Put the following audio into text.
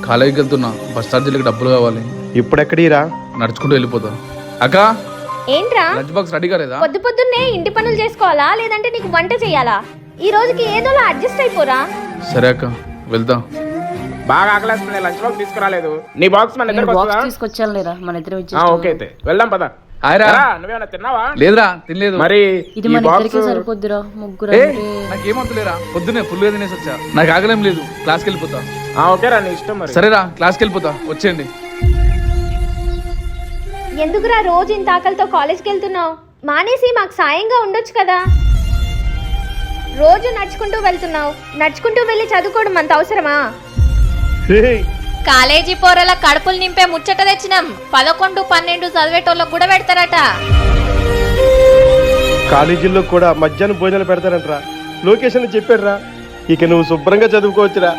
కాలేజీకి వెళ్తున్నా, బస్ ఛార్జీలకి డబ్బులు కావాలి. ఇప్పుడెక్కడిరా? నడుచుకుంటూ వెళ్ళిపోతా. అక్క, ఏంట్రా లంచ్ బాక్స్ రెడీ కాలేదా? పొద్దు పొద్దున్నే ఇంటి పనులు చేసుకోవాలా లేదంటే నీకు వంట చేయాలా? ఈ రోజుకి ఏదోలా అడ్జస్ట్ అయిపోరా. సరే అక్క, వెళ్తా. బాగా ఆకలేస్తుంది, లంచ్ బాక్స్ తీసుకురాలేదు. నీ బాక్స్ మన ఇద్దరికి వస్తుందా? తీసుకొచ్చాను లేరా, మన ఇద్దరం ఓకే అయితే వెళ్దాం పద. హాయ్రా. నువ్వేమన్నా తిన్నావా? లేదురా, తినలేదు. మరి ఇది ఈ మన బాక్స్ ఇద్దరికి సరిపోద్దురా, ముగ్గురు ఏ, అంటే. నాకేమవుతులేరా, పొద్దునే ఫుల్గా తినేసి వచ్చా. నాకు ఆగలేం లేదు, క్లాస్కి వెళ్ళిపోతా. ఓకేరా, నీ ఇష్టం. మరి సరేరా, క్లాస్కి వెళ్ళిపోతా, వచ్చేయండి. ఎందుకురా రోజు ఇంత ఆకలితో కాలేజ్కి వెళ్తున్నావు? మానేసి మాకు సాయంగా ఉండొచ్చు కదా. రోజు నడుచుకుంటూ వెళ్తున్నావు, నడుచుకుంటూ వెళ్ళి చదువుకోవడం అంత అవసరమా? కాలేజీ పోరల కడుపులు నింపే ముచ్చట తెచ్చినాం. 11, 12 చదివేటోళ్ళకు కూడా పెడతారట. కాలేజీల్లో కూడా మధ్యాహ్నం భోజనాలు పెడతారంటరా. లొకేషన్ చెప్పాడురా. ఇక నువ్వు శుభ్రంగా చదువుకోవచ్చురా.